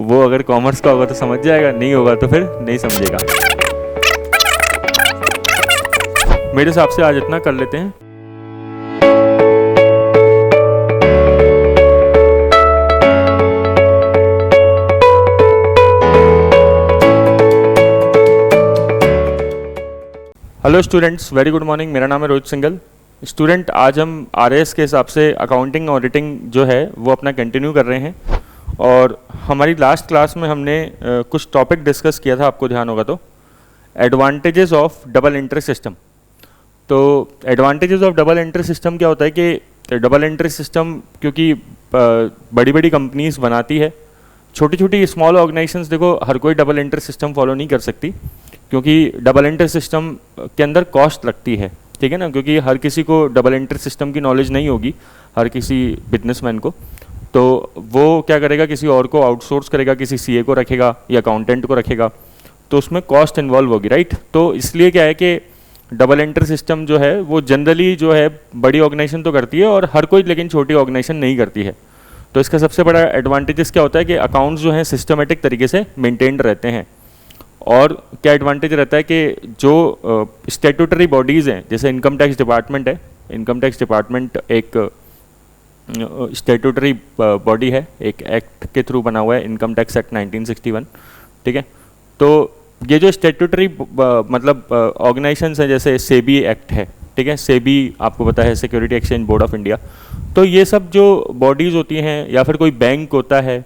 वो अगर कॉमर्स का होगा तो समझ जाएगा, नहीं होगा तो फिर नहीं समझेगा। मेरे हिसाब से आज इतना कर लेते हैं। Hello students, very good morning. मेरा नाम है रोहित सिंघल। स्टूडेंट, आज हम आरएएस के हिसाब से अकाउंटिंग ऑडिटिंग जो है वो अपना कंटिन्यू कर रहे हैं। और हमारी लास्ट क्लास में हमने कुछ टॉपिक डिस्कस किया था, आपको ध्यान होगा तो, advantages of double entry system. तो advantages of double entry system क्या होता है कि डबल एंट्री सिस्टम क्योंकि बड़ी बड़ी कंपनीज बनाती है, छोटी छोटी स्मॉल ऑर्गेनाइजेशंस देखो हर कोई डबल एंट्री सिस्टम फॉलो नहीं कर सकती, क्योंकि डबल एंट्री सिस्टम के अंदर कॉस्ट लगती है, ठीक है ना। क्योंकि हर किसी को डबल एंट्री सिस्टम की नॉलेज नहीं होगी, हर किसी बिजनेसमैन को। तो वो क्या करेगा, किसी और को आउटसोर्स करेगा, किसी सीए को रखेगा या अकाउंटेंट को रखेगा, तो उसमें कॉस्ट इन्वॉल्व होगी, राइट। तो इसलिए क्या है कि डबल एंट्री सिस्टम जो है वो जनरली जो है बड़ी ऑर्गेनाइजेशन तो करती है और हर कोई लेकिन छोटी ऑर्गेनाइजेशन नहीं करती है। तो इसका सबसे बड़ा एडवांटेजेस क्या होता है कि अकाउंट्स जो हैं सिस्टमेटिक तरीके से मेंटेन्ड रहते हैं। और क्या एडवांटेज रहता है कि जो स्टैट्यूटरी बॉडीज़ हैं, जैसे इनकम टैक्स डिपार्टमेंट है, इनकम टैक्स डिपार्टमेंट एक स्टैट्यूटरी बॉडी है, एक एक्ट के थ्रू बना हुआ है, इनकम टैक्स एक्ट 1961, ठीक है। तो ये जो स्टैट्यूटरी मतलब ऑर्गेनाइजेशंस हैं, जैसे सेबी एक्ट है, ठीक है, सेबी आपको पता है security exchange board of India. तो ये सब जो बॉडीज़ होती हैं या फिर कोई बैंक होता है,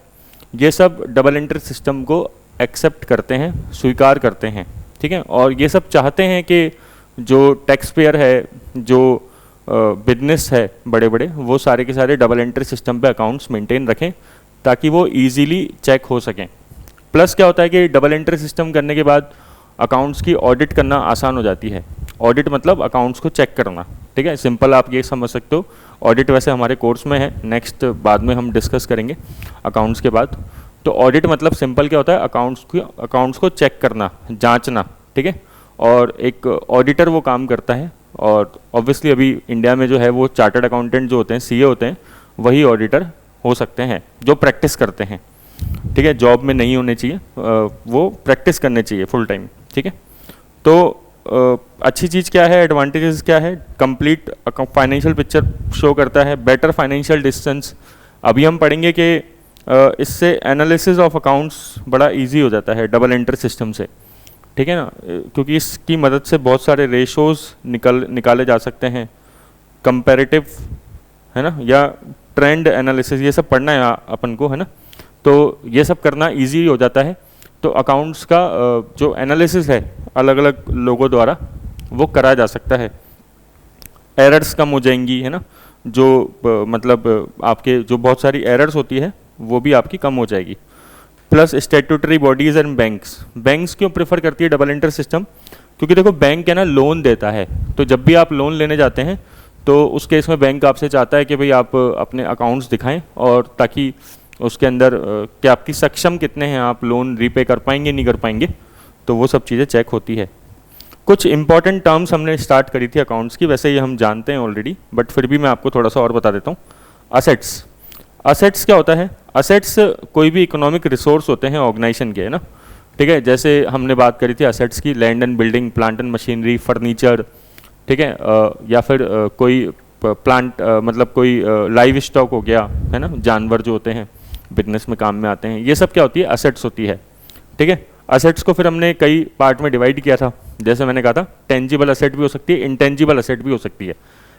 ये सब डबल एंट्री सिस्टम को एक्सेप्ट करते हैं, स्वीकार करते हैं, ठीक है। और ये सब चाहते हैं कि जो टैक्स पेयर है, जो बिजनेस है बड़े बड़े, वो सारे के सारे डबल एंट्री सिस्टम पे अकाउंट्स मेंटेन रखें ताकि वो इजीली चेक हो सकें। प्लस क्या होता है कि डबल एंट्री सिस्टम करने के बाद अकाउंट्स की ऑडिट करना आसान हो जाती है। ऑडिट मतलब अकाउंट्स को चेक करना, ठीक है। सिंपल आप ये समझ सकते हो। ऑडिट वैसे हमारे कोर्स में है, नेक्स्ट बाद में हम डिस्कस करेंगे अकाउंट्स के बाद। तो ऑडिट मतलब सिंपल क्या होता है, अकाउंट्स को चेक करना, जांचना, ठीक है। और एक ऑडिटर वो काम करता है। और ऑब्वियसली अभी इंडिया में जो है वो चार्टर्ड अकाउंटेंट जो होते हैं, सीए होते हैं, वही ऑडिटर हो सकते हैं जो प्रैक्टिस करते हैं, ठीक है। जॉब में नहीं होने चाहिए, वो प्रैक्टिस करने चाहिए फुल टाइम, ठीक है। तो अच्छी चीज़ क्या है, एडवांटेजेस क्या है, कंप्लीट फाइनेंशियल पिक्चर शो करता है, बेटर फाइनेंशियल डिस्टेंस। अभी हम पढ़ेंगे कि इससे एनालिसिस ऑफ अकाउंट्स बड़ा इजी हो जाता है डबल एंट्री सिस्टम से, ठीक है ना। क्योंकि इसकी मदद से बहुत सारे रेशोज़ निकाले जा सकते हैं, कंपैरेटिव, है ना, या ट्रेंड एनालिसिस, ये सब पढ़ना है अपन को, है ना। तो ये सब करना इजी हो जाता है। तो अकाउंट्स का जो एनालिसिस है अलग अलग लोगों द्वारा वो करा जा सकता है। एरर्स कम हो जाएंगी, है ना, जो मतलब आपके जो बहुत सारी एरर्स होती है वो भी आपकी कम हो जाएगी। Plus statutory bodies and banks क्यों प्रेफर करती है डबल एंट्री सिस्टम, क्योंकि देखो बैंक है ना लोन देता है। तो जब भी आप लोन लेने जाते हैं तो उस केस में बैंक आपसे चाहता है कि भाई आप अपने अकाउंट्स दिखाएं, और ताकि उसके अंदर कि आपकी सक्षम कितने हैं, आप लोन रीपे कर पाएंगे नहीं कर पाएंगे, तो वो सब चीज़ें चेक होती है। कुछ इंपॉर्टेंट टर्म्स हमने स्टार्ट करी थी अकाउंट्स की, वैसे ये हम जानते हैं ऑलरेडी, बट फिर भी मैं आपको थोड़ा सा और बता देता हूँ। असेट्स क्या होता है, असेट्स कोई भी इकोनॉमिक रिसोर्स होते हैं ऑर्गेनाइजेशन के, है ना, ठीक है। जैसे हमने बात करी थी असेट्स की, land and building, plant and machinery, furniture, ठीक है, या फिर कोई प्लांट मतलब कोई लाइव स्टॉक हो गया, है ना, जानवर जो होते हैं बिजनेस में काम में आते हैं, ये सब क्या होती है, असेट्स होती है, ठीक है। असेट्स को फिर हमने कई पार्ट में डिवाइड किया था। जैसे मैंने कहा था टेंजिबल असेट भी हो सकती है, इंटेंजिबल असेट भी हो सकती है।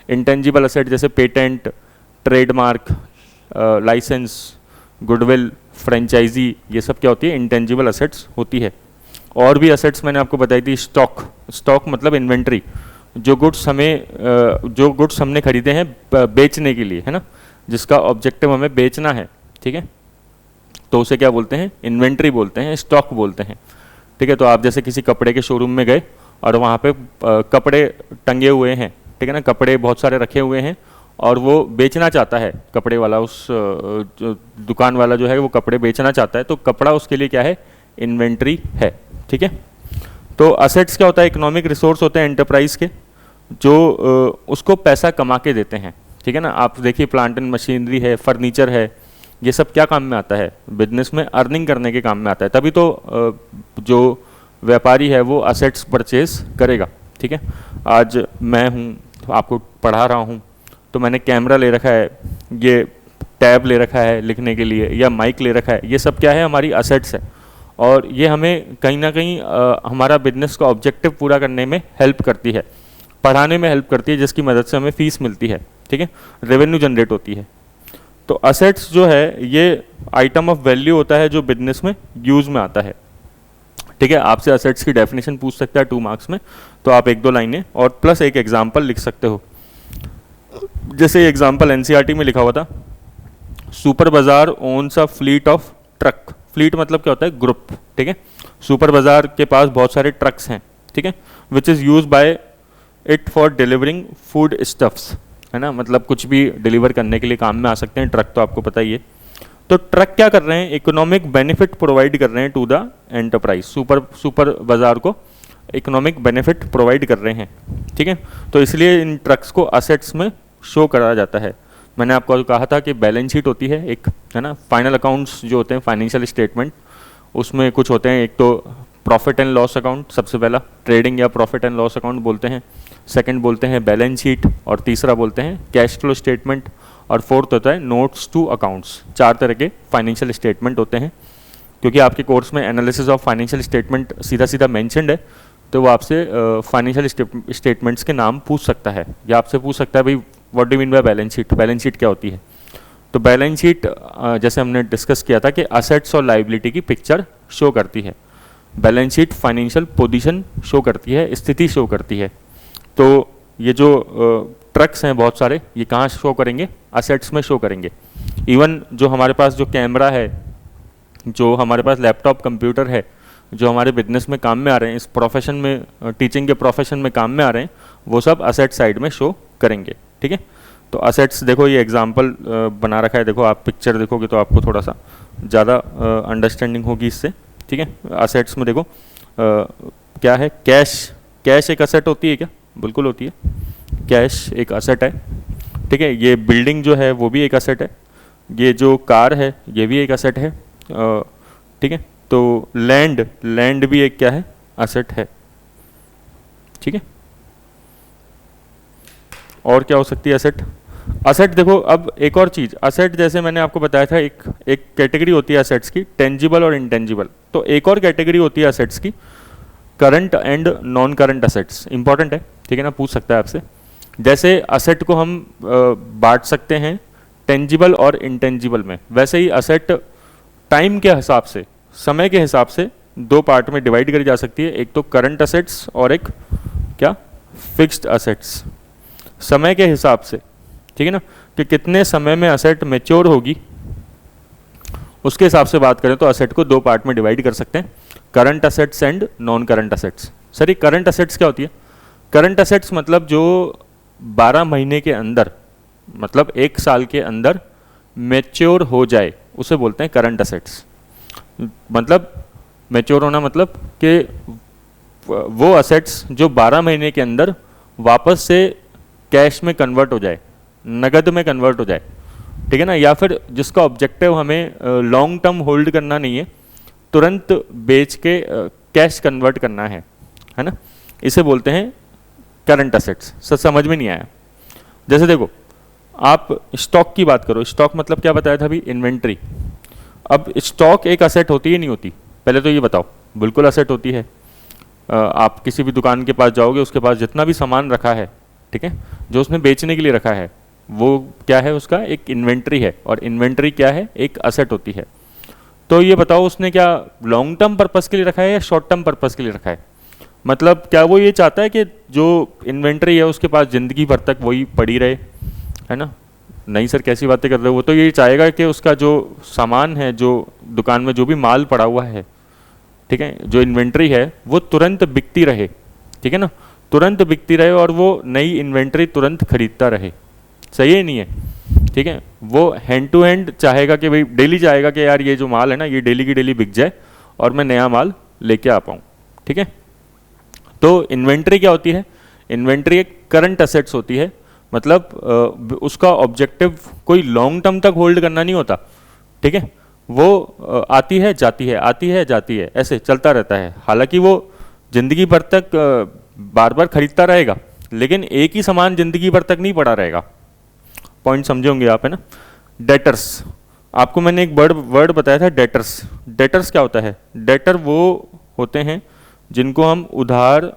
इंटेंजिबल असेट जैसे patent, trademark, licence, goodwill, franchisee, ये सब क्या होती है, इंटेंजिबल असेट्स होती है। और भी असेट्स मैंने आपको बताई थी, स्टॉक मतलब इन्वेंट्री, जो गुड्स हमने खरीदे हैं बेचने के लिए, है ना, जिसका ऑब्जेक्टिव हमें बेचना है, ठीक है, तो उसे क्या बोलते हैं, इन्वेंट्री बोलते हैं, स्टॉक बोलते हैं, ठीक है। तो आप जैसे किसी कपड़े के शोरूम में गए और वहाँ पे कपड़े टंगे हुए हैं, ठीक है ना, कपड़े बहुत सारे रखे हुए हैं और वो बेचना चाहता है, कपड़े वाला, उस दुकान वाला जो है वो कपड़े बेचना चाहता है, तो कपड़ा उसके लिए क्या है, इन्वेंट्री है, ठीक है। तो असेट्स क्या होता है, इकोनॉमिक रिसोर्स होते हैं एंटरप्राइज के, जो उसको पैसा कमा के देते हैं, ठीक है ना। आप देखिए प्लांट एंड मशीनरी है, फर्नीचर है, ये सब क्या काम में आता है? बिजनेस में अर्निंग करने के काम में आता है, तभी तो जो व्यापारी है वो असेट्स परचेज करेगा। ठीक है, आज मैं हूँ आपको पढ़ा रहा हूँ, तो मैंने कैमरा ले रखा है, ये टैब ले रखा है लिखने के लिए, या माइक ले रखा है, ये सब क्या है? हमारी असेट्स है, और ये हमें कहीं ना कहीं हमारा बिजनेस का ऑब्जेक्टिव पूरा करने में हेल्प करती है, पढ़ाने में हेल्प करती है, जिसकी मदद से हमें फीस मिलती है। ठीक है, रेवेन्यू जनरेट होती है। तो असेट्स जो है ये आइटम ऑफ वैल्यू होता है जो बिजनेस में यूज में आता है। ठीक है, आपसे असेट्स की डेफिनेशन पूछ सकता है 2 मार्क्स में, तो आप 1-2 लाइनें और प्लस एक एग्जाम्पल लिख सकते हो। जैसे एग्जाम्पल एनसीईआरटी में लिखा हुआ था, सुपर बाजार owns a fleet of truck. Fleet मतलब क्या होता है? ग्रुप। ठीक है, सुपर बाजार के पास बहुत सारे ट्रक्स हैं। ठीक है, which is use by it for delivering food stuffs, है ना, मतलब कुछ भी डिलीवर करने के लिए काम में आ सकते हैं ट्रक, तो आपको पता ही है। तो ट्रक क्या कर रहे हैं? इकोनॉमिक बेनिफिट प्रोवाइड कर रहे हैं टू द एंटरप्राइज। सुपर बाजार को इकोनॉमिक बेनिफिट प्रोवाइड कर रहे हैं। ठीक है, तो इसलिए इन ट्रक्स को असेट्स में शो करा जाता है। मैंने आपको कहा था कि बैलेंस शीट होती है एक, है ना, फाइनल अकाउंट्स जो होते हैं, फाइनेंशियल स्टेटमेंट, उसमें कुछ होते हैं। एक तो प्रॉफिट एंड लॉस अकाउंट, सबसे पहला ट्रेडिंग या प्रॉफिट एंड लॉस अकाउंट बोलते हैं, सेकंड बोलते हैं बैलेंस शीट, और तीसरा बोलते हैं कैश फ्लो स्टेटमेंट, और फोर्थ होता है नोट्स टू अकाउंट्स। 4 तरह के फाइनेंशियल स्टेटमेंट होते हैं। क्योंकि आपके कोर्स में एनालिसिस ऑफ फाइनेंशियल स्टेटमेंट सीधा सीधा मेंशन्ड है, तो वो आपसे फाइनेंशियल स्टेटमेंट्स के नाम पूछ सकता है, या आपसे पूछ सकता है भाई what do mean by balance sheet, balance sheet क्या होती है। तो बैलेंस शीट जैसे हमने डिस्कस किया था कि असेट्स और लायबिलिटी की पिक्चर शो करती है। Balance sheet financial position show करती है, स्थिति शो करती है। तो ये जो ट्रक्स हैं बहुत सारे, ये कहाँ शो करेंगे? असेट्स में शो करेंगे। इवन जो हमारे पास जो कैमरा है, जो हमारे पास लैपटॉप कंप्यूटर है, जो हमारे बिजनेस में काम में आ रहे हैं, इस प्रोफेशन में, टीचिंग के प्रोफेशन में काम में आ रहे हैं, वो सब असेट साइड में शो करेंगे। ठीक है, तो असेट्स देखो, ये एग्जांपल बना रखा है, देखो आप पिक्चर देखोगे तो आपको थोड़ा सा ज़्यादा अंडरस्टैंडिंग होगी इससे। ठीक है, असेट्स में देखो क्या है? कैश। कैश एक असेट होती है क्या? बिल्कुल होती है, कैश एक असेट है। ठीक है, ये बिल्डिंग जो है वो भी एक असेट है, ये जो कार है ये भी एक असेट है। ठीक है, तो लैंड भी एक क्या है? असेट है। ठीक है, और क्या हो सकती है असेट? असेट देखो, अब एक और चीज़, असेट जैसे मैंने आपको बताया था, एक कैटेगरी होती है असेट्स की, टेंजिबल और इंटेंजिबल। तो एक और कैटेगरी होती है असेट्स की, current and non current assets. Important है, ठीक है ना, पूछ सकता है आपसे। जैसे असेट को हम बांट सकते हैं टेंजिबल और इंटेंजिबल में, वैसे ही असेट टाइम के हिसाब से, समय के हिसाब से 2 पार्ट में डिवाइड करी जा सकती है। एक तो करंट असेट्स और एक क्या? Fixed assets. समय के हिसाब से, ठीक है ना, कि कितने समय में असेट मैच्योर होगी, उसके हिसाब से बात करें तो असेट को 2 पार्ट में डिवाइड कर सकते हैं, current assets and non current assets. Sir ये करंट असेट्स क्या होती है? करंट असेट्स मतलब जो 12 महीने के अंदर, मतलब 1 साल के अंदर मैच्योर हो जाए, उसे बोलते हैं करंट असेट्स। मतलब मैच्योर होना मतलब कि वो असेट्स जो 12 महीने के अंदर वापस से कैश में कन्वर्ट हो जाए, नगद में कन्वर्ट हो जाए, ठीक है ना, या फिर जिसका ऑब्जेक्टिव हमें लॉन्ग टर्म होल्ड करना नहीं है, तुरंत बेच के कैश कन्वर्ट करना है ना, इसे बोलते हैं करंट असेट्स। सर समझ में नहीं आया? जैसे देखो, आप स्टॉक की बात करो, स्टॉक मतलब क्या बताया था अभी? इन्वेंट्री। अब स्टॉक एक असेट होती है नहीं होती? पहले तो ये बताओ। बिल्कुल असेट होती है। आप किसी भी दुकान के पास जाओगे, उसके पास जितना भी सामान रखा है, ठीक है, जो उसने बेचने के लिए रखा है, वो क्या है? उसका एक इन्वेंट्री है, और इन्वेंट्री क्या है? एक असेट होती है। तो ये बताओ, उसने क्या लॉन्ग टर्म पर्पस के लिए रखा है या शॉर्ट टर्म पर्पस के लिए रखा है? मतलब क्या वो ये चाहता है कि जो इन्वेंट्री है उसके पास ज़िंदगी भर तक वही पड़ी रहे, है ना? नहीं सर, कैसी बातें कर रहे हो? वो तो ये चाहेगा कि उसका जो सामान है, जो दुकान में जो भी माल पड़ा हुआ है, ठीक है, जो इन्वेंट्री है, वो तुरंत बिकती रहे, ठीक है ना, तुरंत बिकती रहे, और वो नई इन्वेंट्री तुरंत खरीदता रहे। सही है नहीं है? ठीक है, वो हैंड टू हैंड चाहेगा कि भाई डेली चाहेगा कि यार ये जो माल है ना, ये डेली की डेली बिक जाए और मैं नया माल लेके आ पाऊँ, ठीक है। तो इन्वेंट्री क्या होती है? इन्वेंट्री एक करंट असेट्स होती है, मतलब उसका ऑब्जेक्टिव कोई लॉन्ग टर्म तक होल्ड करना नहीं होता, ठीक है, वो आती है जाती है, आती है जाती है, ऐसे चलता रहता है। हालांकि वो जिंदगी भर तक बार बार खरीदता रहेगा, लेकिन एक ही सामान जिंदगी भर तक नहीं पड़ा रहेगा। पॉइंट समझे होंगे आप, है ना। डेटर्स, आपको मैंने एक वर्ड बताया था, डेटर्स। डेटर्स क्या होता है? डेटर वो होते हैं जिनको हम उधार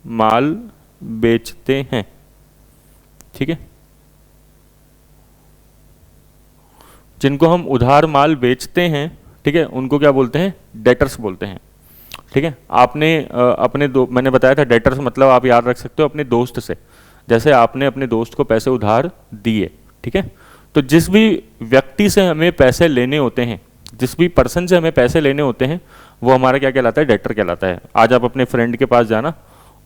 माल बेचते हैं, ठीक है, जिनको हम उधार माल बेचते हैं, ठीक है, उनको क्या बोलते हैं? डेटर्स बोलते हैं, ठीक है। आपने मैंने बताया था डेटर्स मतलब आप याद रख सकते हो अपने दोस्त से, जैसे आपने अपने दोस्त को पैसे उधार दिए, ठीक है। तो जिस भी व्यक्ति से हमें पैसे लेने होते हैं, जिस भी पर्सन से हमें पैसे लेने होते हैं, वो हमारा क्या कहलाता है? डेटर कहलाता है। आज आप अपने फ्रेंड के पास जाना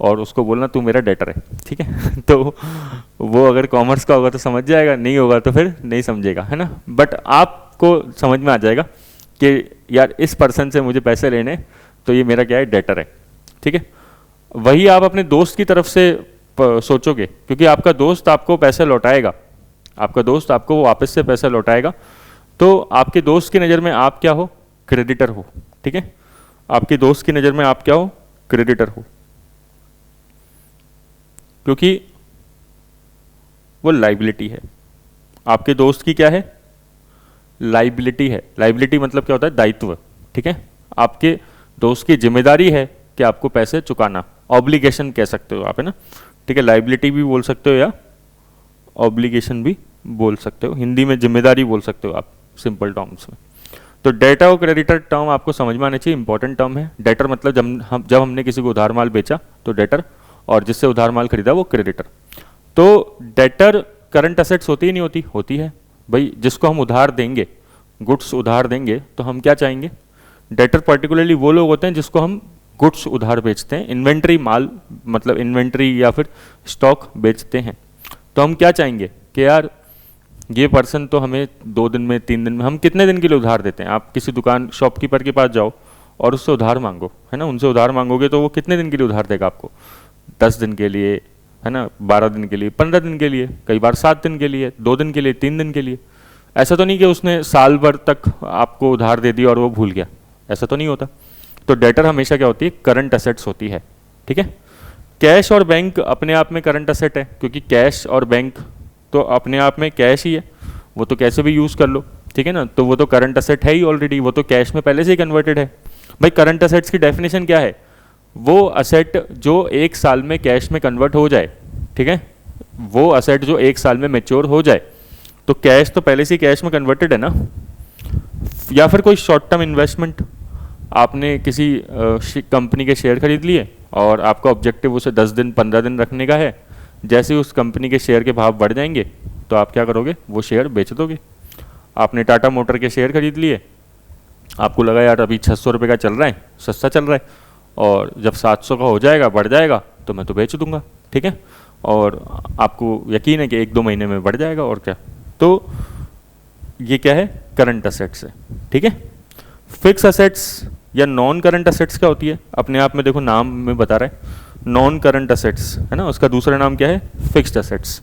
और उसको बोलना तू मेरा डेटर है, ठीक है तो वो अगर कॉमर्स का होगा तो समझ जाएगा, नहीं होगा तो फिर नहीं समझेगा, है ना। बट आपको समझ में आ जाएगा कि यार इस पर्सन से मुझे पैसे लेने, तो ये मेरा क्या है? डेटर है, ठीक है। वही आप अपने दोस्त की तरफ से सोचोगे, क्योंकि आपका दोस्त आपको पैसे लौटाएगा, आपका दोस्त आपको वापस से पैसा लौटाएगा, तो आपके दोस्त की नज़र में आप क्या हो? क्रेडिटर हो, ठीक है। आपके दोस्त की नज़र में आप क्या हो? क्रेडिटर हो, क्योंकि वो लाइबिलिटी है। आपके दोस्त की क्या है? लाइबिलिटी है। लाइबिलिटी मतलब क्या होता है? दायित्व, ठीक है। आपके दोस्त की जिम्मेदारी है कि आपको पैसे चुकाना, ऑब्लिगेशन कह सकते हो आप, है ना, ठीक है। लाइबिलिटी भी बोल सकते हो या ऑब्लिगेशन भी बोल सकते हो, हिंदी में जिम्मेदारी बोल सकते हो आप सिंपल टर्म्स में। तो डेटर और क्रेडिटर टर्म आपको समझ में आने चाहिए, इंपॉर्टेंट टर्म है। डेटर मतलब जब हमने किसी को उधार माल बेचा तो डेटर, और जिससे उधार माल खरीदा वो क्रेडिटर। तो डेटर करंट असेट्स होती ही नहीं होती? होती है भाई। जिसको हम उधार देंगे, गुड्स उधार देंगे, तो हम क्या चाहेंगे? डेटर पर्टिकुलरली वो लोग होते हैं जिसको हम गुड्स उधार बेचते हैं, इन्वेंट्री माल मतलब इन्वेंट्री या फिर स्टॉक बेचते हैं। तो हम क्या चाहेंगे कि यार ये पर्सन तो हमें 2 दिन में 3 दिन में, हम कितने दिन के लिए उधार देते हैं? आप किसी दुकान शॉपकीपर के पास जाओ और उससे उधार मांगो, है ना, उनसे उधार मांगोगे तो वो कितने दिन के लिए उधार देगा आपको? 10 दिन के लिए, है ना, 12 दिन के लिए, 15 दिन के लिए, कई बार 7 दिन के लिए, 2 दिन के लिए, 3 दिन के लिए। ऐसा तो नहीं कि उसने साल भर तक आपको उधार दे दी और वो भूल गया, ऐसा तो नहीं होता। तो डेटर हमेशा क्या होती है? करंट असेट्स होती है, ठीक है। कैश और बैंक अपने आप में करंट असेट है, क्योंकि कैश और बैंक तो अपने आप में कैश ही है, वो तो कैसे भी यूज़ कर लो, ठीक है ना। तो वो तो करंट असेट है ही ऑलरेडी, वो तो कैश में पहले से ही कन्वर्टेड है। भाई करंट असेट्स की डेफिनेशन क्या है? वो असेट जो 1 साल में कैश में कन्वर्ट हो जाए, ठीक है, वो असेट जो 1 साल में मेच्योर हो जाए। तो कैश तो पहले से ही कैश में कन्वर्टेड है ना। या फिर कोई शॉर्ट टर्म इन्वेस्टमेंट, आपने किसी कंपनी के शेयर खरीद लिए और आपका ऑब्जेक्टिव उसे 10 दिन 15 दिन रखने का है। जैसे ही उस कंपनी के शेयर के भाव बढ़ जाएंगे तो आप क्या करोगे? वो शेयर बेच दोगे। आपने टाटा मोटर के शेयर खरीद लिए, आपको लगा यार अभी 600 रुपये का चल रहा है, सस्ता चल रहा है, और जब 700 का हो जाएगा, बढ़ जाएगा, तो मैं तो बेच दूंगा, ठीक है। और आपको यकीन है कि 1-2 महीने में बढ़ जाएगा, और क्या। तो ये क्या है? करंट असेट्स है, ठीक है। फिक्स असेट्स या नॉन करंट असेट्स क्या होती है? अपने आप में देखो नाम में बता रहा है, नॉन करंट असेट्स, है ना, उसका दूसरा नाम क्या है? Fixed assets.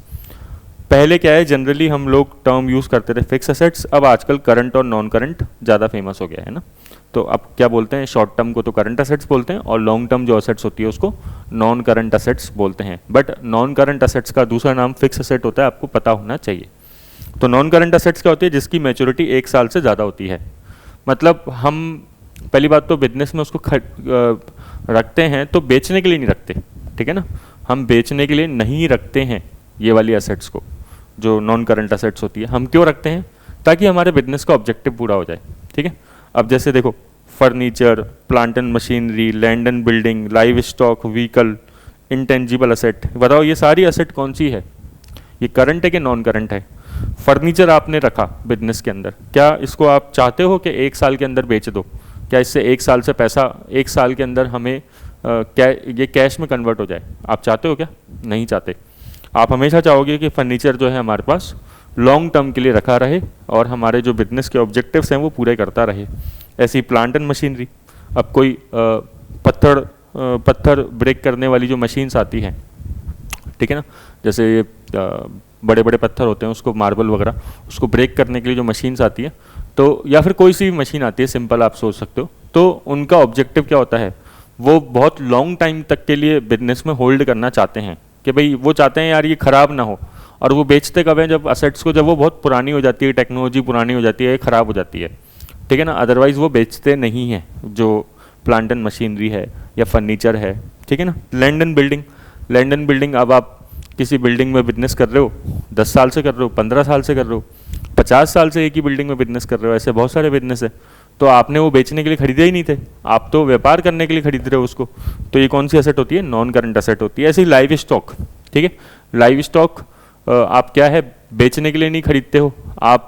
पहले क्या है, जनरली हम लोग टर्म यूज़ करते थे फिक्स असेट्स, अब आजकल करंट और नॉन करंट ज़्यादा फेमस हो गया है ना। तो अब क्या बोलते हैं? शॉर्ट टर्म को तो करंट असेट्स बोलते हैं, और लॉन्ग टर्म जो असेट्स होती है उसको नॉन करंट असेट्स बोलते हैं। बट नॉन करंट असेट्स का दूसरा नाम फिक्स असेट होता है, आपको पता होना चाहिए। तो नॉन करंट असेट्स क्या होती है? जिसकी मैच्योरिटी 1 साल से ज़्यादा होती है। मतलब हम पहली बात तो बिजनेस में उसको रखते हैं तो बेचने के लिए नहीं रखते, ठीक है ना। हम बेचने के लिए नहीं रखते हैं ये वाली असेट्स को, जो नॉन करंट असेट्स होती है। हम क्यों रखते हैं? ताकि हमारे बिजनेस का ऑब्जेक्टिव पूरा हो जाए, ठीक है। अब जैसे देखो, furniture, plant and machinery, land and building, live stock, vehicle, intangible asset, बताओ ये सारी असेट कौन सी है? ये करंट है कि नॉन करंट है? फर्नीचर आपने रखा बिजनेस के अंदर, क्या इसको आप चाहते हो कि 1 साल के अंदर बेच दो? क्या इससे 1 साल से पैसा 1 साल के अंदर हमें ये कैश में कन्वर्ट हो जाए? आप चाहते हो क्या? नहीं चाहते। आप हमेशा चाहोगे कि फर्नीचर जो है हमारे पास लॉन्ग टर्म के लिए रखा रहे और हमारे जो बिजनेस के ऑब्जेक्टिव्स हैं वो पूरे करता रहे। ऐसी प्लांट एंड मशीनरी, अब कोई पत्थर ब्रेक करने वाली जो मशीन्स आती हैं, ठीक है ना, जैसे ये बड़े बड़े पत्थर होते हैं उसको, मार्बल वगैरह, उसको ब्रेक करने के लिए जो मशीन्स आती है, तो या फिर कोई सी भी मशीन आती है सिंपल, आप सोच सकते हो, तो उनका ऑब्जेक्टिव क्या होता है, वो बहुत लॉन्ग टाइम तक के लिए बिजनेस में होल्ड करना चाहते हैं कि भाई वो चाहते हैं यार ये ख़राब ना हो। और वो बेचते कब हैं, जब असेट्स को, जब वो बहुत पुरानी हो जाती है, टेक्नोलॉजी पुरानी हो जाती है, ख़राब हो जाती है, ठीक है ना। अदरवाइज़ वो बेचते नहीं हैं, जो प्लांट एंड मशीनरी है या फर्नीचर है, ठीक है ना। Land and building, land and building, अब आप किसी बिल्डिंग में बिजनेस कर रहे हो, 10 साल से कर रहे हो, 15 साल से कर रहे हो, 50 साल से एक ही बिल्डिंग में बिजनेस कर रहे हो, ऐसे बहुत सारे बिजनेस है। तो आपने वो बेचने के लिए खरीदे ही नहीं थे, आप तो व्यापार करने के लिए खरीद रहे हो उसको। तो ये कौन सी एसेट होती है, नॉन करंट एसेट होती है। ऐसे ही लाइव स्टॉक, ठीक है, लाइव स्टॉक आप क्या है, बेचने के लिए नहीं खरीदते हो आप,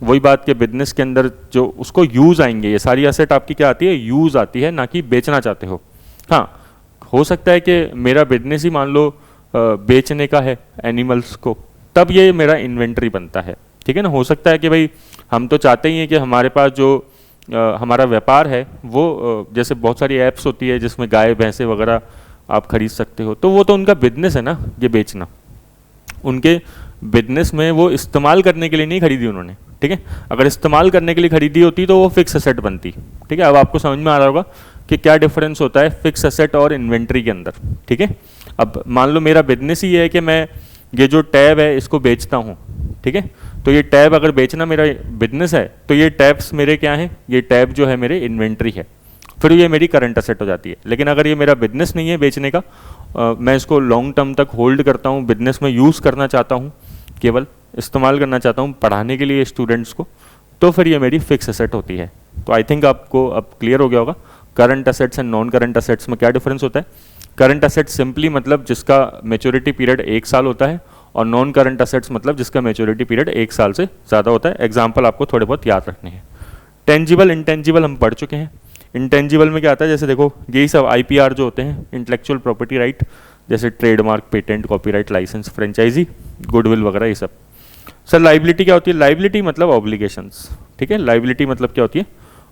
वही बात के बिजनेस के अंदर जो उसको यूज़ आएंगे, ये सारी एसेट आपकी क्या आती है, यूज़ आती है, ना कि बेचना चाहते हो। हाँ, हो सकता है कि मेरा बिजनेस ही मान लो बेचने का है एनिमल्स को, तब ये मेरा इन्वेंट्री बनता है, ठीक है ना। हो सकता है कि भाई हम तो चाहते ही हैं कि हमारे पास जो हमारा व्यापार है वो जैसे बहुत सारी ऐप्स होती है जिसमें गाय भैंसे वगैरह आप खरीद सकते हो, तो वो तो उनका बिजनेस है ना ये बेचना। उनके बिजनेस में वो इस्तेमाल करने के लिए नहीं खरीदी उन्होंने, ठीक है। अगर इस्तेमाल करने के लिए खरीदी होती तो वो फिक्स एसेट बनती, ठीक है। अब आपको समझ में आ रहा होगा कि क्या डिफरेंस होता है फिक्स एसेट और इन्वेंट्री के अंदर, ठीक है। अब मान लो मेरा बिजनेस ही है कि मैं ये जो टैब है इसको बेचता हूँ, ठीक है। तो ये टैब अगर बेचना मेरा बिजनेस है तो ये टैब्स मेरे क्या हैं, ये टैब जो है मेरे इन्वेंट्री है, फिर ये मेरी करंट एसेट हो जाती है। लेकिन अगर ये मेरा बिजनेस नहीं है बेचने का, मैं इसको लॉन्ग टर्म तक होल्ड करता हूँ, बिजनेस में यूज़ करना चाहता हूँ, केवल इस्तेमाल करना चाहता हूँ पढ़ाने के लिए स्टूडेंट्स को, तो फिर ये मेरी फिक्स एसेट होती है। तो आई थिंक आपको अब क्लियर हो गया होगा current assets and non current assets में क्या डिफरेंस होता है। करंट एसेट सिंपली मतलब जिसका मैच्योरिटी पीरियड 1 साल होता है, और नॉन करंट एसेट्स मतलब जिसका मैच्योरिटी पीरियड 1 साल से ज़्यादा होता है। एग्जाम्पल आपको थोड़े बहुत याद रखने हैं। टेंजिबल इंटेंजिबल हम पढ़ चुके हैं। इंटेंजिबल में क्या आता है, जैसे देखो यही सब IPR जो होते हैं, इंटेलेक्चुअल प्रॉपर्टी राइट, जैसे trademark, patent, copyright, licence, franchisee, goodwill वगैरह, ये सब। सर लाइबिलिटी क्या होती है, लाइबिलिटी मतलब ऑब्लिगेशंस, ठीक है। लाइबिलिटी मतलब क्या होती है,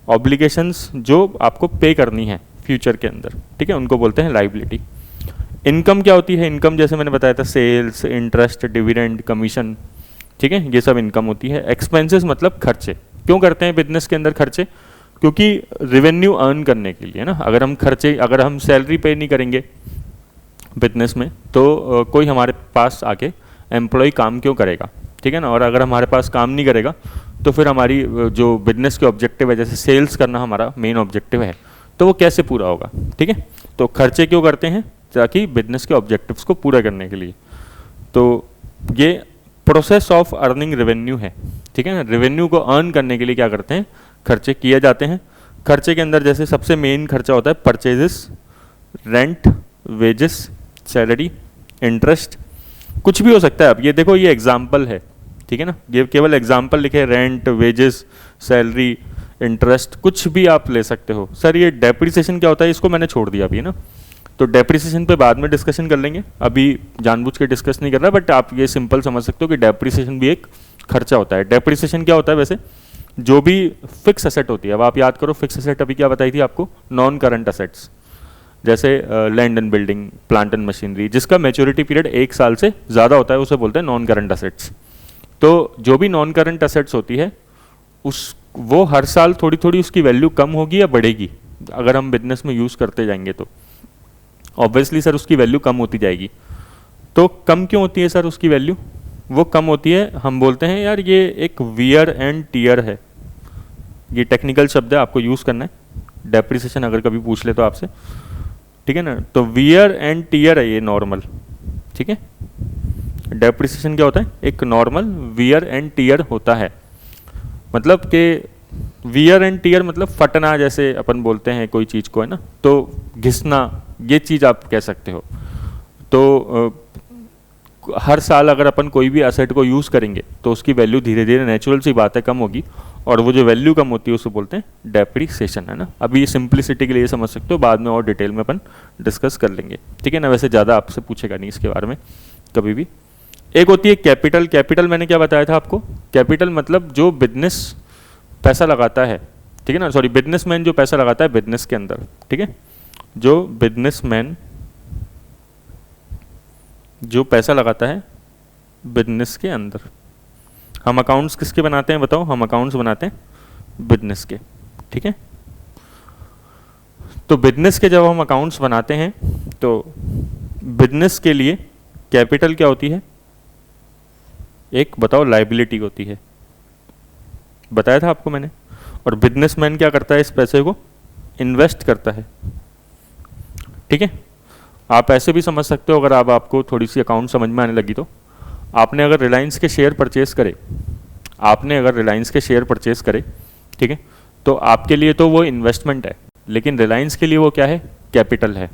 ऑब्लिगेशंस जो आपको पे करनी है फ्यूचर के अंदर, ठीक है, उनको बोलते हैं लाइबिलिटी। इनकम क्या होती है, इनकम जैसे मैंने बताया था सेल्स, इंटरेस्ट, डिविडेंड, कमीशन, ठीक है, ये सब इनकम होती है। एक्सपेंसेस मतलब खर्चे, क्यों करते हैं बिजनेस के अंदर खर्चे, क्योंकि रेवेन्यू अर्न करने के लिए ना। अगर हम सैलरी पे नहीं करेंगे बिजनेस में तो कोई हमारे पास आके एम्प्लॉय काम क्यों करेगा, ठीक है ना। और अगर हमारे पास काम नहीं करेगा तो फिर हमारी जो बिजनेस के ऑब्जेक्टिव है, जैसे सेल्स करना हमारा मेन ऑब्जेक्टिव है, तो वो कैसे पूरा होगा, ठीक है। तो खर्चे क्यों करते हैं, ताकि बिजनेस के ऑब्जेक्टिव्स को पूरा करने के लिए। तो ये प्रोसेस ऑफ अर्निंग रेवेन्यू है, ठीक है ना। रेवेन्यू को अर्न करने के लिए क्या करते हैं, खर्चे किए जाते हैं। खर्चे के अंदर जैसे सबसे मेन खर्चा होता है purchases, rent, wages, salary, interest, कुछ भी हो सकता है। अब ये देखो ये एग्जाम्पल है, ठीक है ना, ये केवल एग्जाम्पल लिखे, रेंट, वेजेस, सैलरी, इंटरेस्ट, कुछ भी आप ले सकते हो। सर ये डेप्रिसिएशन क्या होता है, इसको मैंने छोड़ दिया अभी ना, तो डेप्रिसिएशन पे बाद में डिस्कशन कर लेंगे, अभी जानबूझ के डिस्कस नहीं कर रहा, बट आप ये सिंपल समझ सकते हो कि डेप्रिसिएशन भी एक खर्चा होता है। डेप्रिसिएशन क्या होता है, वैसे जो भी फिक्स एसेट होती है, अब आप याद करो फिक्स एसेट अभी क्या बताई थी आपको, नॉन करंट एसेट्स, जैसे land and building, plant and machinery, जिसका मैच्योरिटी पीरियड 1 साल से ज़्यादा होता है, उसे बोलते हैं नॉन करंट एसेट्स। तो जो भी नॉन करंट एसेट्स होती है वो हर साल थोड़ी थोड़ी उसकी वैल्यू कम होगी या बढ़ेगी, अगर हम बिजनेस में यूज़ करते जाएंगे तो ऑब्वियसली सर उसकी वैल्यू कम होती जाएगी। तो कम क्यों होती है सर उसकी वैल्यू, वो कम होती है, हम बोलते हैं यार ये एक वियर एंड टीयर है, ये टेक्निकल शब्द है, आपको यूज़ करना है। डेप्रिसिएशन अगर कभी पूछ ले तो आपसे, ठीक है ना, तो वियर एंड टीयर है ये नॉर्मल, ठीक है। डेप्रिसिएशन क्या होता है, एक नॉर्मल वियर एंड टीयर होता है, मतलब कि वियर एंड टीयर मतलब फटना, जैसे अपन बोलते हैं कोई चीज़ को, है ना, तो घिसना, ये चीज़ आप कह सकते हो। तो हर साल अगर अपन कोई भी एसेट को यूज़ करेंगे तो उसकी वैल्यू धीरे धीरे, नेचुरल सी बात है, कम होगी, और वो जो वैल्यू कम होती है उसको बोलते हैं डेप्रिसिएशन, है ना। अभी ये सिंप्लिसिटी के लिए समझ सकते हो, बाद में और डिटेल में अपन डिस्कस कर लेंगे, ठीक है ना। वैसे ज़्यादा आपसे पूछेगा नहीं इसके बारे में कभी भी। एक होती है कैपिटल। कैपिटल मैंने क्या बताया था आपको, कैपिटल मतलब जो बिजनेस पैसा लगाता है, ठीक है ना, सॉरी बिजनेसमैन जो पैसा लगाता है बिजनेस के अंदर, ठीक है, जो बिजनेसमैन जो पैसा लगाता है बिजनेस के अंदर। हम अकाउंट्स किसके बनाते हैं बताओ, हम अकाउंट्स बनाते हैं बिजनेस के, ठीक है। तो बिजनेस के जब हम अकाउंट्स बनाते हैं तो बिजनेस के लिए कैपिटल क्या होती है, एक बताओ लायबिलिटी होती है, बताया था आपको मैंने। और बिजनेसमैन क्या करता है, इस पैसे को इन्वेस्ट करता है, ठीक है। आप ऐसे भी समझ सकते हो, अगर आपको थोड़ी सी अकाउंट समझ में आने लगी तो, आपने अगर रिलायंस के शेयर परचेस करे, आपने अगर रिलायंस के शेयर परचेस करे, ठीक है, तो आपके लिए तो वो इन्वेस्टमेंट है, लेकिन रिलायंस के लिए वो क्या है, कैपिटल है।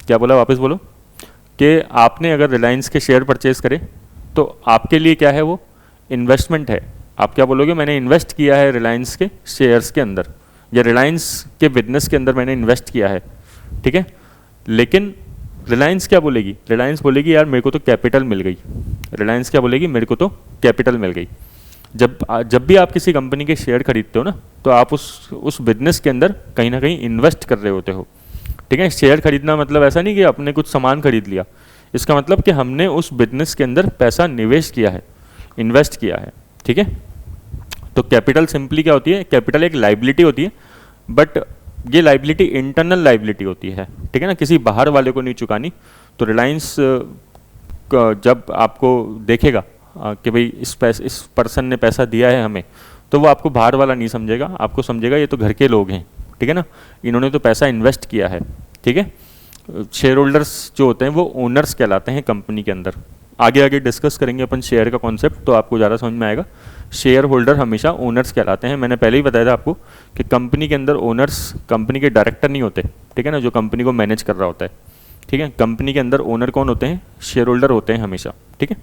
क्या बोला, वापस बोलो, कि आपने अगर रिलायंस के शेयर परचेस करे तो आपके लिए क्या है, वो इन्वेस्टमेंट है। आप क्या बोलोगे, मैंने इन्वेस्ट किया है रिलायंस के शेयर्स के अंदर, या रिलायंस के बिजनेस के अंदर मैंने इन्वेस्ट किया है, ठीक है। लेकिन रिलायंस क्या बोलेगी, रिलायंस बोलेगी यार मेरे को तो कैपिटल मिल गई, रिलायंस क्या बोलेगी, मेरे को तो कैपिटल मिल गई। जब भी आप किसी कंपनी के शेयर खरीदते हो ना, तो आप उस बिजनेस के अंदर कहीं ना कहीं इन्वेस्ट कर रहे होते हो, ठीक है। शेयर खरीदना मतलब ऐसा नहीं कि आपने कुछ सामान खरीद लिया, इसका मतलब कि हमने उस बिजनेस के अंदर पैसा निवेश किया है, इन्वेस्ट किया है, ठीक है। तो कैपिटल सिंपली क्या होती है, कैपिटल एक लाइबिलिटी होती है, बट ये लाइबिलिटी इंटरनल लाइबिलिटी होती है, ठीक है ना, किसी बाहर वाले को नहीं चुकानी। तो रिलायंस जब आपको देखेगा कि भाई इस पर्सन ने पैसा दिया है हमें, तो वो आपको बाहर वाला नहीं समझेगा, आपको समझेगा ये तो घर के लोग हैं, ठीक है ना, इन्होंने तो पैसा इन्वेस्ट किया है, ठीक है। शेयर होल्डर्स जो होते हैं वो ओनर्स कहलाते हैं कंपनी के अंदर। आगे आगे डिस्कस करेंगे अपन शेयर का कॉन्सेप्ट, तो आपको ज़्यादा समझ में आएगा। शेयर होल्डर हमेशा ओनर्स कहलाते हैं। मैंने पहले ही बताया था आपको कि कंपनी के अंदर ओनर्स कंपनी के डायरेक्टर नहीं होते, ठीक है ना, जो कंपनी को मैनेज कर रहा होता है, ठीक है। कंपनी के अंदर ओनर कौन होते हैं, शेयर होल्डर होते हैं हमेशा, ठीक है।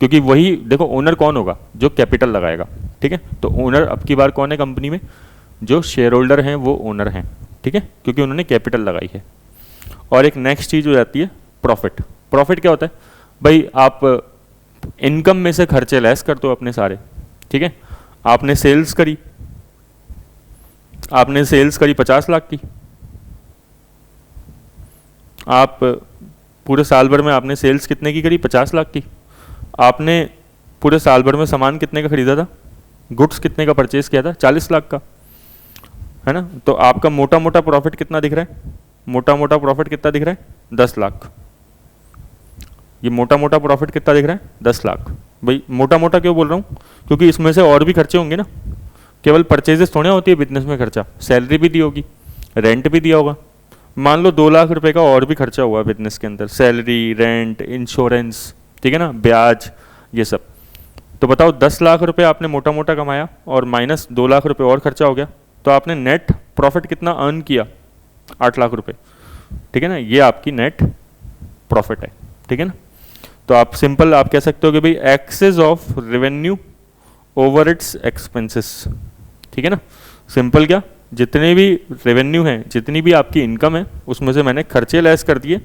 क्योंकि वही देखो, ओनर कौन होगा, जो कैपिटल लगाएगा, ठीक है। तो ओनर अब की बार कौन है कंपनी में, जो शेयर होल्डर हैं वो ओनर हैं, ठीक है, क्योंकि उन्होंने कैपिटल लगाई है। और एक नेक्स्ट चीज़ हो जाती है प्रॉफिट। प्रॉफिट क्या होता है भाई, आप इनकम में से खर्चे लेस करते हो अपने सारे, ठीक है। आपने सेल्स करी, आपने सेल्स करी 50 लाख की, आप पूरे साल भर में आपने सेल्स कितने की करी, 50 लाख की। आपने पूरे साल भर में सामान कितने का खरीदा था, गुड्स कितने का परचेज किया था, 40 लाख का, है ना। तो आपका मोटा मोटा प्रॉफिट कितना दिख रहा है, मोटा मोटा प्रॉफिट कितना दिख रहा है, 10 लाख। ये मोटा मोटा प्रॉफिट कितना दिख रहा है, 10 लाख। भाई मोटा मोटा क्यों बोल रहा हूँ, क्योंकि इसमें से और भी खर्चे होंगे ना, केवल परचेजेस थोड़े होती है बिजनेस में खर्चा, सैलरी भी दी होगी, रेंट भी दिया होगा। मान लो 2 लाख रुपए का और भी खर्चा हुआ बिजनेस के अंदर, सैलरी, रेंट, इंश्योरेंस, ठीक है ना, ब्याज, ये सब। तो बताओ 10 लाख रुपए आपने मोटा मोटा कमाया और माइनस 2 लाख रुपए और खर्चा हो गया, तो आपने नेट प्रॉफिट कितना अर्न किया, 8 लाख रुपए, ठीक है ना। ये आपकी नेट प्रॉफिट है, ठीक है ना। तो आप सिंपल आप कह सकते हो कि भाई excess of revenue over its expenses, ठीक है ना। सिंपल क्या, जितने भी रेवेन्यू हैं, जितनी भी आपकी इनकम है, उसमें से मैंने खर्चे लेस कर दिए,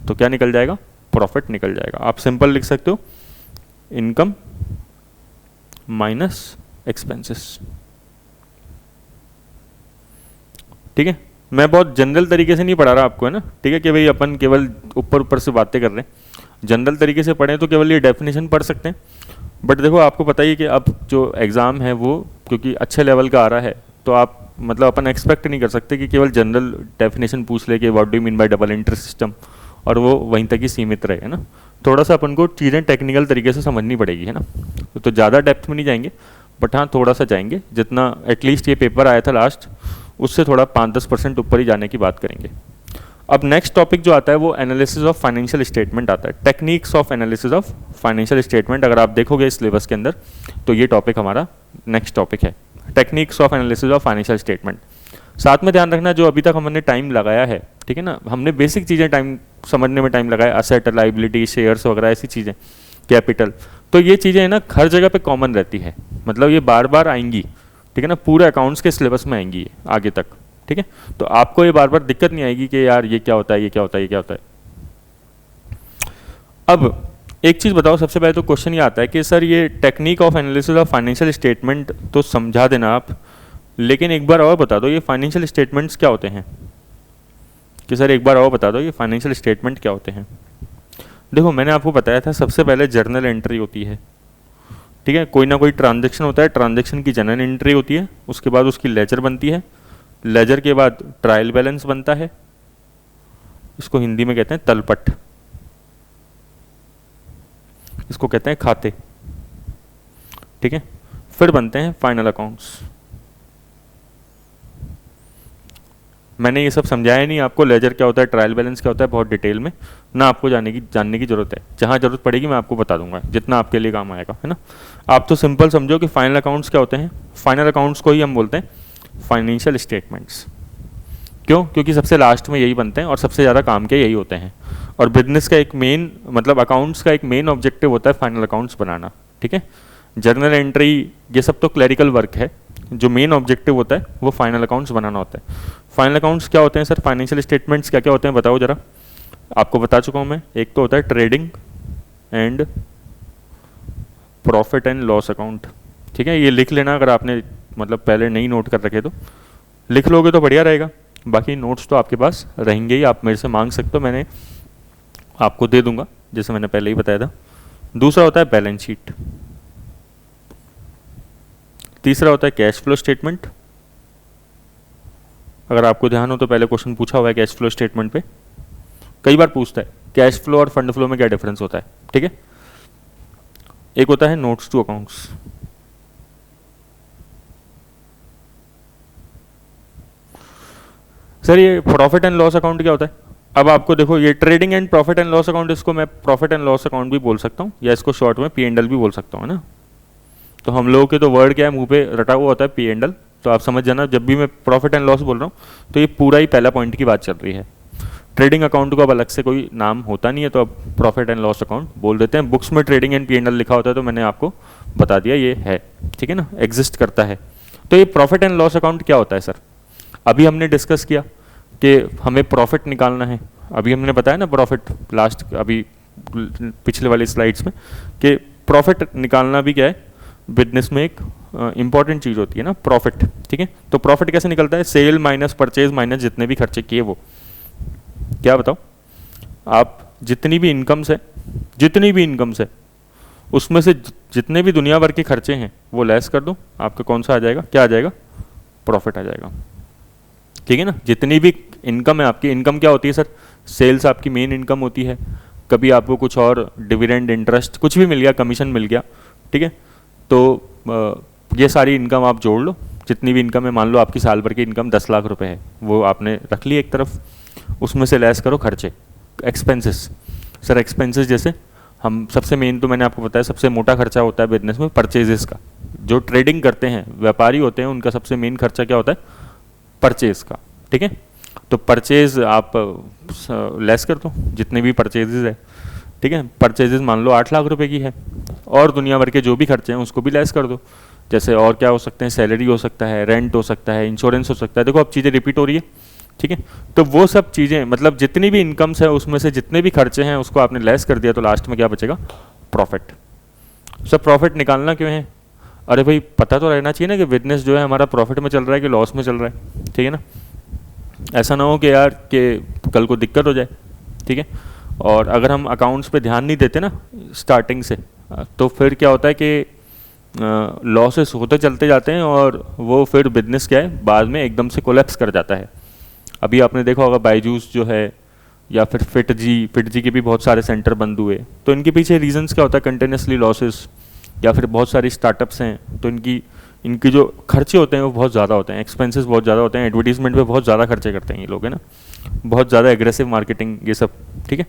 तो क्या निकल जाएगा, प्रॉफिट निकल जाएगा। आप सिंपल लिख सकते हो इनकम माइनस एक्सपेंसेस, ठीक है। मैं बहुत जनरल तरीके से नहीं पढ़ा रहा आपको, है ना, ठीक है, कि भाई अपन केवल ऊपर ऊपर से बातें कर रहे हैं। जनरल तरीके से पढ़ें तो केवल ये डेफिनेशन पढ़ सकते हैं, बट देखो आपको पता ही कि अब जो एग्ज़ाम है वो क्योंकि अच्छे लेवल का आ रहा है, तो आप मतलब अपन एक्सपेक्ट नहीं कर सकते कि केवल जनरल डेफिनेशन पूछ ले कि what do you mean by double entry system, और वो वहीं तक ही सीमित रहे, है ना। थोड़ा सा अपन को चीज़ें टेक्निकल तरीके से समझनी पड़ेगी, है ना। तो ज़्यादा डेप्थ में नहीं जाएंगे, बट हाँ थोड़ा सा जाएंगे, जितना एटलीस्ट ये पेपर आया था लास्ट, उससे थोड़ा 5-10% ऊपर ही जाने की बात करेंगे। अब नेक्स्ट टॉपिक जो आता है वो एनालिसिस ऑफ फाइनेंशियल स्टेटमेंट आता है, techniques of analysis of financial statement. अगर आप देखोगे सिलेबस के अंदर तो ये टॉपिक हमारा नेक्स्ट टॉपिक है, techniques of analysis of financial statement. साथ में ध्यान रखना जो अभी तक हमने टाइम लगाया है, ठीक है ना, हमने बेसिक चीज़ें टाइम समझने में टाइम लगाया, असेट, लाइबिलिटी, शेयर्स वगैरह ऐसी चीज़ें, कैपिटल, तो ये चीज़ें ना हर जगह पे कॉमन रहती है, मतलब ये बार बार आएंगी, ठीक है ना, पूरे अकाउंट्स के सिलेबस में आएंगी आगे तक, ठीक है। तो आपको ये बार बार दिक्कत नहीं आएगी कि यार ये क्या होता है, ये क्या होता है, ये क्या होता है। अब एक चीज़ बताओ, सबसे पहले तो क्वेश्चन ये आता है कि सर ये technique of analysis of financial statement तो समझा देना आप, लेकिन एक बार और बता दो ये फाइनेंशियल स्टेटमेंट्स क्या होते हैं, कि सर एक बार और बता दो ये फाइनेंशियल स्टेटमेंट क्या होते हैं। देखो मैंने आपको बताया था सबसे पहले जर्नल एंट्री होती है, ठीक है, कोई ना कोई ट्रांजैक्शन होता है, ट्रांजैक्शन की जनरल एंट्री होती है, उसके बाद उसकी लेजर बनती है, लेजर के बाद ट्रायल बैलेंस बनता है, इसको हिंदी में कहते हैं तलपट, इसको कहते हैं खाते, ठीक है। फिर बनते हैं फाइनल अकाउंट्स। मैंने ये सब समझाया नहीं आपको, लेजर क्या होता है, ट्रायल बैलेंस क्या होता है, बहुत डिटेल में ना आपको जानने की जरूरत है, जहाँ जरूरत पड़ेगी मैं आपको बता दूंगा, जितना आपके लिए काम आएगा, है ना। आप तो सिंपल समझो कि फाइनल अकाउंट्स क्या होते हैं, फाइनल अकाउंट्स को ही हम बोलते हैं फाइनेंशियल स्टेटमेंट्स। क्यों? क्योंकि सबसे लास्ट में यही बनते हैं और सबसे ज़्यादा काम के यही होते हैं, और बिजनेस का एक मेन मतलब अकाउंट्स का एक मेन ऑब्जेक्टिव होता है फाइनल अकाउंट्स बनाना, ठीक है। जर्नल एंट्री ये सब तो क्लरिकल वर्क है, जो मेन ऑब्जेक्टिव होता है वो फाइनल अकाउंट्स बनाना होता है। फाइनल अकाउंट्स क्या होते हैं सर, फाइनेंशियल स्टेटमेंट्स क्या क्या होते हैं बताओ जरा। आपको बता चुका हूँ मैं, एक तो होता है trading and profit and loss account, ठीक है। ये लिख लेना, अगर आपने मतलब पहले नहीं नोट कर रखे तो लिख लोगे तो बढ़िया रहेगा, बाकी नोट्स तो आपके पास रहेंगे ही, आप मेरे से मांग सकते हो, मैंने आपको दे दूंगा जैसे मैंने पहले ही बताया था। दूसरा होता है बैलेंस शीट, तीसरा होता है कैश फ्लो स्टेटमेंट। अगर आपको ध्यान हो तो पहले क्वेश्चन पूछा हुआ है कैश फ्लो स्टेटमेंट पे, कई बार पूछता है कैश फ्लो और फंड फ्लो में क्या डिफरेंस होता है, ठीक है। एक होता है नोट्स टू अकाउंट्स, सर ये प्रॉफिट एंड लॉस अकाउंट क्या होता है। अब आपको देखो, ये trading and profit and loss account, इसको मैं प्रॉफिट एंड लॉस अकाउंट भी बोल सकता हूँ, या इसको शॉर्ट में P&L भी बोल सकता हूँ, है ना। तो हम लोगों के तो वर्ड क्या है, मुंह पे रटा हुआ होता है P&L, तो आप समझ जाना जब भी मैं प्रॉफिट एंड लॉस बोल रहा हूँ तो ये पूरा ही पहला पॉइंट की बात चल रही है। ट्रेडिंग अकाउंट को अब अलग से कोई नाम होता नहीं है, तो अब प्रॉफिट एंड लॉस अकाउंट बोल देते हैं। बुक्स में ट्रेडिंग एंड P&L लिखा होता है, तो मैंने आपको बता दिया ये है, ठीक है ना, एग्जिस्ट करता है। तो ये प्रॉफिट एंड लॉस अकाउंट क्या होता है सर, अभी हमने डिस्कस किया कि हमें प्रॉफिट निकालना है, अभी हमने बताया ना प्रॉफिट लास्ट अभी पिछले वाली स्लाइड्स में, कि प्रॉफिट निकालना भी क्या है, बिजनेस में एक इंपॉर्टेंट चीज़ होती है ना प्रॉफिट, ठीक है। तो प्रॉफिट कैसे निकलता है, सेल माइनस परचेज माइनस जितने भी खर्चे किए वो, क्या बताओ आप, जितनी भी इनकम्स है उसमें से जितने भी दुनिया भर के खर्चे हैं वो लेस कर दो, आपका कौन सा आ जाएगा, क्या आ जाएगा, प्रॉफिट आ जाएगा, ठीक है ना। जितनी भी इनकम है आपकी, इनकम क्या होती है सर, सेल्स आपकी मेन इनकम होती है, कभी आपको कुछ और डिविडेंड इंटरेस्ट कुछ भी मिल गया, कमीशन मिल गया, ठीक है। तो ये सारी इनकम आप जोड़ लो, जितनी भी इनकम है, मान लो आपकी साल भर की इनकम 10 लाख रुपए है, वो आपने रख ली एक तरफ, उसमें से लेस करो खर्चे, एक्सपेंसेस। सर एक्सपेंसेस जैसे हम सबसे मेन तो मैंने आपको बताया, सबसे मोटा खर्चा होता है बिजनेस में परचेजेस का, जो ट्रेडिंग करते हैं व्यापारी होते हैं उनका सबसे मेन खर्चा क्या होता है, परचेज का, ठीक है। तो परचेज आप लेस कर दो जितने भी परचेजेज है, ठीक है। परचेजेस मान लो 8 लाख रुपए की है, और दुनिया भर के जो भी खर्चे हैं उसको भी लेस कर दो, जैसे और क्या हो सकते हैं, सैलरी हो सकता है, रेंट हो सकता है, इंश्योरेंस हो सकता है, देखो अब चीज़ें रिपीट हो रही है, ठीक है। तो वो सब चीज़ें मतलब जितनी भी इनकम्स है उसमें से जितने भी खर्चे हैं उसको आपने लेस कर दिया, तो लास्ट में क्या बचेगा, प्रॉफिट। सर प्रॉफिट निकालना क्यों है, अरे भाई पता तो रहना चाहिए ना कि बिजनेस जो है हमारा प्रॉफिट में चल रहा है कि लॉस में चल रहा है, ठीक है ना। ऐसा ना हो कि यार कि कल को दिक्कत हो जाए, ठीक है। और अगर हम अकाउंट्स पे ध्यान नहीं देते ना स्टार्टिंग से, तो फिर क्या होता है कि लॉसेस होते चलते जाते हैं, और वो फिर बिजनेस क्या है बाद में एकदम से कोलैप्स कर जाता है। अभी आपने देखा होगा बायजूस जो है, या फिर फिट जी के भी बहुत सारे सेंटर बंद हुए, तो इनके पीछे रीजंस क्या होता है, कंटिन्यूसली लॉसेस, या फिर बहुत सारी स्टार्टअप्स हैं तो इनकी जो खर्चे होते हैं वो बहुत ज़्यादा होते हैं, एक्सपेंसेस बहुत ज़्यादा होते हैं, एडवर्टीजमेंट पे बहुत ज़्यादा खर्चे करते हैं ये लोग, है ना, बहुत ज़्यादा एग्रेसिव मार्केटिंग ये सब, ठीक है।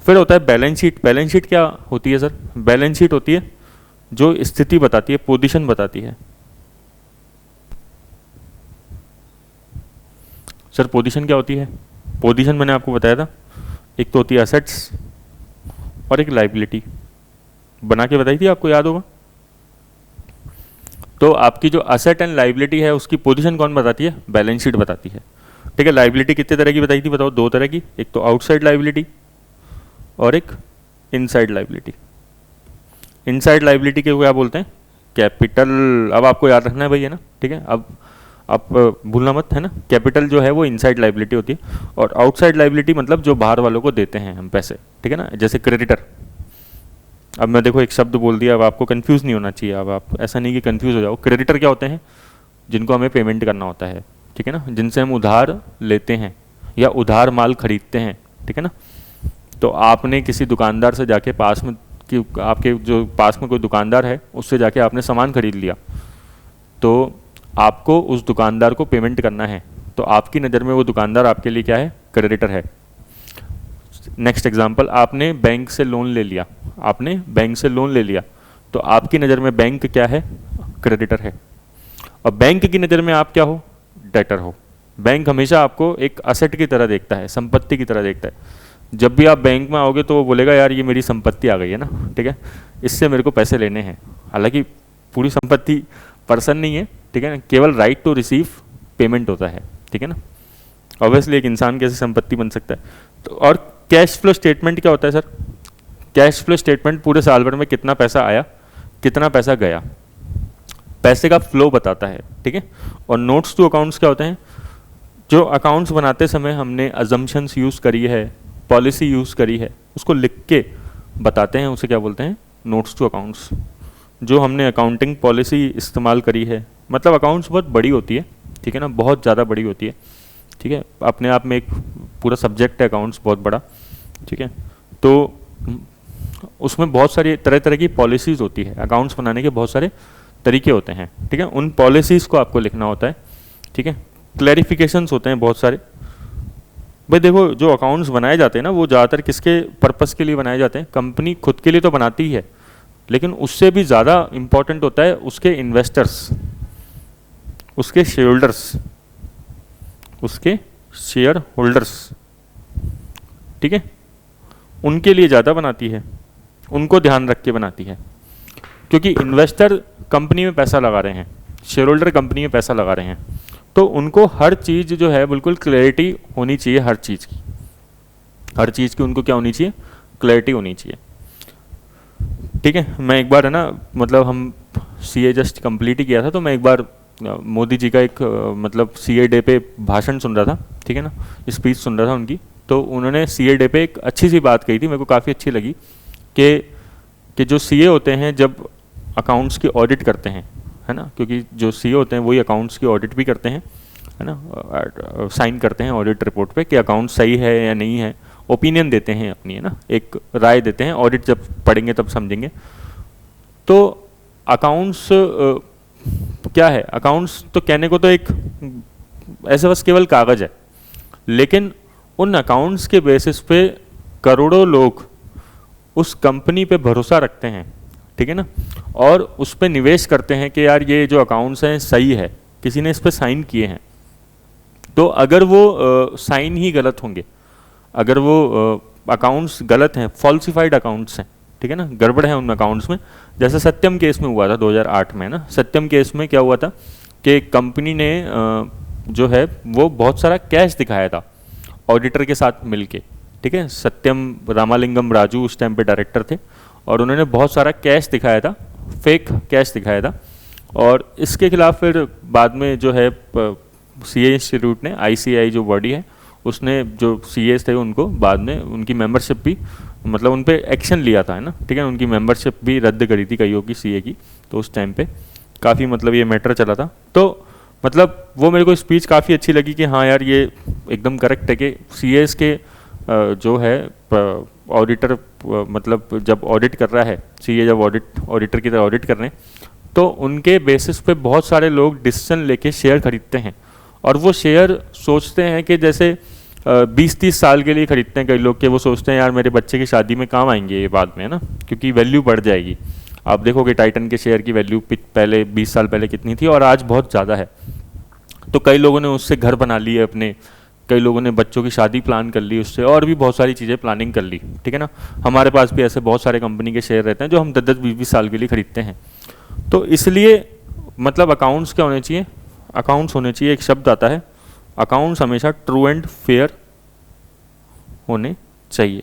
फिर होता है बैलेंस शीट। बैलेंस शीट क्या होती है सर, बैलेंस शीट होती है जो स्थिति बताती है, पोजीशन बताती है। सर पोजीशन क्या होती है, पोजीशन मैंने आपको बताया था, एक तो होती है असेट्स और एक लाइबिलिटी, बना के बताई थी आपको, याद होगा। तो आपकी जो असेट एंड लाइबिलिटी है उसकी पोजीशन कौन बताती है, बैलेंस शीट बताती है, ठीक है। लाइबिलिटी कितने तरह की बताई थी बताओ, 2 तरह की, एक तो आउटसाइड लाइबिलिटी और एक इनसाइड लाइबिलिटी। इनसाइड लाइबिलिटी के क्या बोलते हैं, कैपिटल। अब आपको याद रखना है भाई, है ना, ठीक है। अब आप भूलना मत, है ना, कैपिटल जो है वो इनसाइड लाइबिलिटी होती है, और आउटसाइड लाइबिलिटी मतलब जो बाहर वालों को देते हैं हम पैसे, ठीक है ना, जैसे क्रेडिटर, अब मैं देखो एक शब्द बोल दिया, अब आपको कंफ्यूज नहीं होना चाहिए, अब आप ऐसा नहीं कि कंफ्यूज हो जाओ। क्रेडिटर क्या होते हैं? जिनको हमें पेमेंट करना होता है, ठीक है ना, जिनसे हम उधार लेते हैं या उधार माल खरीदते हैं, ठीक है ना। तो आपने किसी दुकानदार से जाके पास में कि आपके जो पास में कोई दुकानदार है उससे जाके आपने सामान खरीद लिया, तो आपको उस दुकानदार को पेमेंट करना है, तो आपकी नज़र में वो दुकानदार आपके लिए क्या है? क्रेडिटर है। नेक्स्ट एग्जांपल, आपने बैंक से लोन ले लिया, आपने बैंक से लोन ले लिया, तो आपकी नज़र में बैंक क्या है? क्रेडिटर है। और बैंक की नज़र में आप क्या हो? डेटर हो। बैंक हमेशा आपको एक असेट की तरह देखता है, संपत्ति की तरह देखता है। जब भी आप बैंक में आओगे तो वो बोलेगा यार ये मेरी संपत्ति आ गई है ना, ठीक है, इससे मेरे को पैसे लेने हैं। हालांकि पूरी संपत्ति पर्सन नहीं है, ठीक है ना, केवल राइट टू रिसीव पेमेंट होता है, ठीक है ना। ऑब्वियसली एक इंसान कैसे संपत्ति बन सकता है? तो और कैश फ्लो स्टेटमेंट क्या होता है सर? कैश फ्लो स्टेटमेंट पूरे साल भर में कितना पैसा आया, कितना पैसा गया, पैसे का फ्लो बताता है, ठीक है। और नोट्स टू अकाउंट्स क्या होते हैं? जो अकाउंट्स बनाते समय हमने अजम्पशंस यूज़ करी है, पॉलिसी यूज़ करी है, उसको लिख के बताते हैं, उसे क्या बोलते हैं? Notes to accounts. जो हमने अकाउंटिंग पॉलिसी इस्तेमाल करी है, मतलब अकाउंट्स बहुत बड़ी होती है, ठीक है ना, बहुत ज़्यादा बड़ी होती है, ठीक है, अपने आप में एक पूरा सब्जेक्ट है अकाउंट्स, बहुत बड़ा, ठीक है। तो उसमें बहुत सारी तरह तरह की पॉलिसीज़ होती है, अकाउंट्स बनाने के बहुत सारे तरीके होते हैं, ठीक है, उन पॉलिसीज़ को आपको लिखना होता है, ठीक है। क्लैरिफिकेशंस होते हैं बहुत सारे। भाई देखो जो अकाउंट्स बनाए जाते हैं ना, वो ज़्यादातर किसके पर्पस के लिए बनाए जाते हैं? कंपनी खुद के लिए तो बनाती ही है, लेकिन उससे भी ज़्यादा इम्पॉर्टेंट होता है उसके इन्वेस्टर्स, उसके शेयर होल्डर्स, उसके शेयर होल्डर्स, ठीक है, उनके लिए ज़्यादा बनाती है, उनको ध्यान रख के बनाती है। क्योंकि इन्वेस्टर कंपनी में पैसा लगा रहे हैं, शेयर होल्डर कंपनी में पैसा लगा रहे हैं, तो उनको हर चीज़ जो है बिल्कुल क्लैरिटी होनी चाहिए, हर चीज़ की, हर चीज़ की उनको क्या होनी चाहिए? क्लैरिटी होनी चाहिए, ठीक है। मैं एक बार है ना, मतलब हम सीए जस्ट कंप्लीट ही किया था, तो मैं एक बार मोदी जी का एक मतलब सीए डे पे भाषण सुन रहा था, ठीक है ना, स्पीच सुन रहा था उनकी। तो उन्होंने सीए डे पे एक अच्छी सी बात कही थी, मेरे को काफ़ी अच्छी लगी, कि जो सीए होते हैं जब अकाउंट्स की ऑडिट करते हैं, है ना, क्योंकि जो सीए होते हैं वही अकाउंट्स की ऑडिट भी करते हैं, है ना, साइन करते हैं ऑडिट रिपोर्ट पे कि अकाउंट सही है या नहीं है, ओपिनियन देते हैं अपनी, है ना, एक राय देते हैं। ऑडिट जब पढ़ेंगे तब समझेंगे। तो अकाउंट्स क्या है? अकाउंट्स तो कहने को तो एक ऐसे बस केवल कागज़ है, लेकिन उन अकाउंट्स के बेसिस पे करोड़ों लोग उस कंपनी पे भरोसा रखते हैं, ठीक है ना, और उस पर निवेश करते हैं कि यार ये जो अकाउंट्स हैं सही है, किसी ने इस पर साइन किए हैं। तो अगर वो साइन ही गलत होंगे, अगर वो अकाउंट्स गलत हैं, फॉल्सिफाइड अकाउंट्स हैं, ठीक है ना, गड़बड़ है उन अकाउंट्स में, जैसे सत्यम केस में हुआ था 2008 में ना। सत्यम केस में क्या हुआ था कि कंपनी ने जो है वो बहुत सारा कैश दिखाया था ऑडिटर के साथ मिलके, ठीक है। सत्यम रामालिंगम राजू उस टाइम पे डायरेक्टर थे, और उन्होंने बहुत सारा कैश दिखाया था, फेक कैश दिखाया था। और इसके खिलाफ फिर बाद में जो है सीए इंस्टीट्यूट ने, आईसीआई जो बॉडी है, उसने जो सीएस थे उनको बाद में उनकी मेंबरशिप भी, मतलब उन पे एक्शन लिया था, है ना, ठीक है, उनकी मेंबरशिप भी रद्द करी थी कईयों की सीए की। तो उस टाइम पे काफ़ी मतलब ये मैटर चला था। तो मतलब वो मेरे को स्पीच काफ़ी अच्छी लगी कि हाँ यार ये एकदम करेक्ट है कि सीएस के जो है ऑडिटर, मतलब जब ऑडिट कर रहा है सीए, जब ऑडिटर की तरह ऑडिट कर रहे हैं, तो उनके बेसिस पे बहुत सारे लोग डिसीजन लेके शेयर खरीदते हैं, और वो शेयर सोचते हैं कि जैसे 20-30 साल के लिए खरीदते हैं कई लोग, के वो सोचते हैं यार मेरे बच्चे की शादी में काम आएंगे ये बाद में, है ना, क्योंकि वैल्यू बढ़ जाएगी। आप देखोगे टाइटन के शेयर की वैल्यू पहले 20 साल पहले कितनी थी और आज बहुत ज़्यादा है। तो कई लोगों ने उससे घर बना लिए अपने, कई लोगों ने बच्चों की शादी प्लान कर ली उससे, और भी बहुत सारी चीज़ें प्लानिंग कर ली, ठीक है ना। हमारे पास भी ऐसे बहुत सारे कंपनी के शेयर रहते हैं जो हम 10-20 साल के लिए खरीदते हैं। तो इसलिए मतलब अकाउंट्स क्या होने चाहिए? अकाउंट्स होने चाहिए, एक शब्द आता है, अकाउंट्स हमेशा ट्रू एंड फेयर होने चाहिए,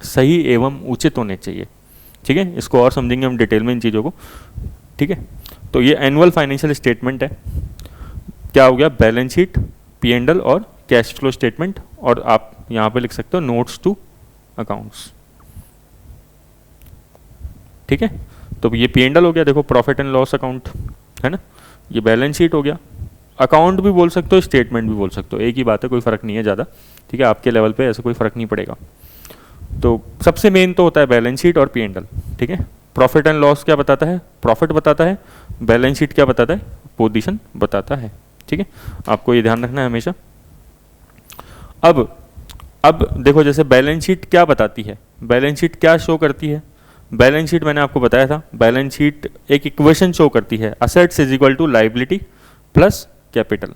सही एवं उचित होने चाहिए, ठीक है। इसको और समझेंगे हम डिटेल में इन चीज़ों को, ठीक है। तो ये एनुअल फाइनेंशियल स्टेटमेंट है। क्या हो गया? बैलेंस शीट, P&L और कैश फ्लो स्टेटमेंट, और आप यहाँ पे लिख सकते हो नोट्स टू अकाउंट्स। ठीक है। तो ये P&L हो गया, देखो प्रॉफिट एंड लॉस अकाउंट है ना, ये बैलेंस शीट हो गया। अकाउंट भी बोल सकते हो, स्टेटमेंट भी बोल सकते हो, एक ही बात है, कोई फ़र्क नहीं है ज़्यादा, ठीक है। आपके लेवल पे ऐसा कोई फ़र्क नहीं पड़ेगा। तो सबसे मेन तो होता है बैलेंस शीट और P&L, ठीक है। प्रॉफिट एंड लॉस क्या बताता है, प्रॉफिट बताता है। बैलेंस शीट क्या बताता है, पोजीशन बताता है, ठीक है। आपको ये ध्यान रखना है हमेशा। अब देखो, जैसे बैलेंस शीट क्या बताती है, बैलेंस शीट क्या शो करती है। बैलेंस शीट मैंने आपको बताया था, बैलेंस शीट एक इक्वेशन शो करती है, assets is equal to liability plus capital.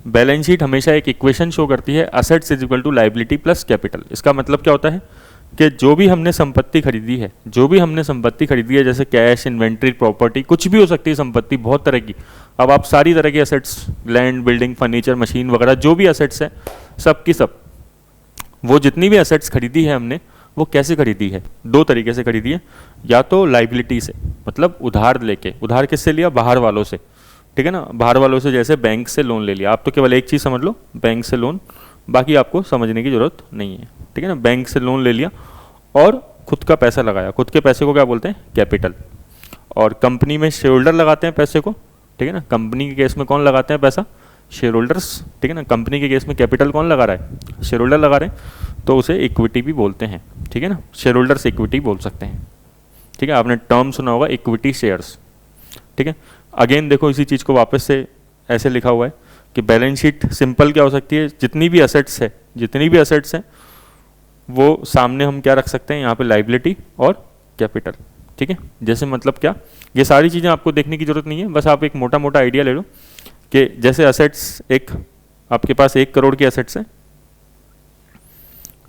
Balance sheet हमेशा एक इक्वेशन शो करती है, assets is equal to liability plus capital. इसका मतलब क्या होता है कि जो भी हमने संपत्ति खरीदी है, जो भी हमने संपत्ति खरीदी है, जैसे कैश, इन्वेंट्री, प्रॉपर्टी, कुछ भी हो सकती है संपत्ति, बहुत तरह की। अब आप सारी तरह की assets, land, building, furniture, machine वगैरह जो भी असेट्स हैं, सब की सब, वो जितनी भी असेट्स खरीदी है हमने, वो कैसे खरीदी है, दो तरीके से खरीदी है। या तो लायबिलिटी से, मतलब उधार लेके, उधार किससे लिया, बाहर वालों से, ठीक है ना। बाहर वालों से जैसे बैंक से लोन ले लिया, आप तो केवल एक चीज़ समझ लो, बैंक से लोन, बाकी आपको समझने की ज़रूरत नहीं है, ठीक है ना। बैंक से लोन ले लिया और खुद का पैसा लगाया, खुद के पैसे को क्या बोलते हैं, कैपिटल। और कंपनी में शेयर होल्डर लगाते हैं पैसे को, ठीक है ना। कंपनी के केस में कौन लगाते हैं पैसा, शेयर होल्डर्स, ठीक है ना। कंपनी के केस में कैपिटल कौन लगा रहा है, शेयर होल्डर लगा रहे हैं, तो उसे इक्विटी भी बोलते हैं, ठीक है ना। शेयर होल्डर्स इक्विटी बोल सकते हैं, ठीक है। आपने टर्म सुना होगा इक्विटी शेयर्स, ठीक है। अगेन देखो, इसी चीज़ को वापस से ऐसे लिखा हुआ है कि बैलेंस शीट सिंपल क्या हो सकती है, जितनी भी असेट्स है, जितनी भी असेट्स हैं, वो सामने हम क्या रख सकते हैं यहाँ पे, लायबिलिटी और कैपिटल, ठीक है। जैसे मतलब क्या, ये सारी चीज़ें आपको देखने की जरूरत नहीं है, बस आप एक मोटा मोटा आइडिया ले लो कि जैसे असेट्स, एक आपके पास 1 करोड़ की असेट्स हैं,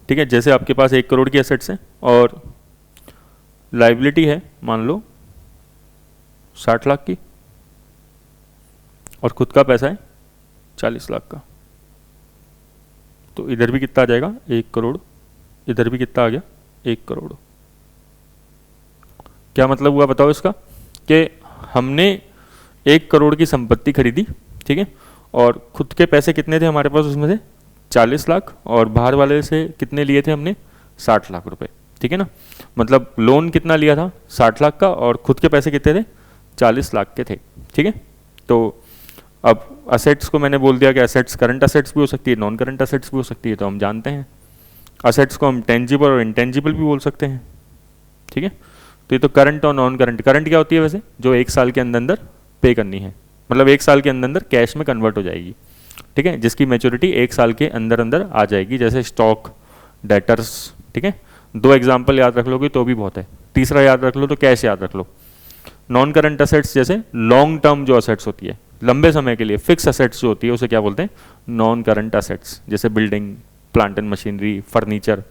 ठीक है। जैसे आपके पास 1 करोड़ की असेट्स हैं और लायबिलिटी है मान लो 60 लाख की, और खुद का पैसा है 40 लाख का, तो इधर भी कितना आ जाएगा, 1 करोड़, इधर भी कितना आ गया, 1 करोड़। क्या मतलब हुआ बताओ इसका, कि हमने 1 करोड़ की संपत्ति खरीदी, ठीक है, और खुद के पैसे कितने थे हमारे पास, उसमें से 40 लाख, और बाहर वाले से कितने लिए थे हमने, 60 लाख रुपए, ठीक है ना। मतलब लोन कितना लिया था, 60 लाख का, और खुद के पैसे कितने थे, 40 लाख के थे, ठीक है। तो अब असेट्स को मैंने बोल दिया कि असेट्स करंट असेट्स भी हो सकती है, नॉन करंट असेट्स भी हो सकती है, तो हम जानते हैं असेट्स को हम टेंजिबल और इंटेंजिबल भी बोल सकते हैं, ठीक है। तो ये तो करंट और नॉन करंट, करंट क्या होती है वैसे, जो 1 साल के अंदर अंदर पे करनी है, मतलब 1 साल के अंदर अंदर कैश में कन्वर्ट हो जाएगी, ठीक है, जिसकी मैच्योरिटी 1 साल के अंदर अंदर आ जाएगी, जैसे स्टॉक, डेटर्स, ठीक है। 2 एग्जाम्पल याद रख लोगे तो भी बहुत है, तीसरा याद रख लो तो कैश याद रख लो। नॉन करंट असेट्स जैसे लॉन्ग टर्म जो असेट्स होती है, लंबे समय के लिए फिक्स असेट्स जो होती है, उसे क्या बोलते हैं, नॉन करंट असेट्स, जैसे building, plant and machinery, furniture.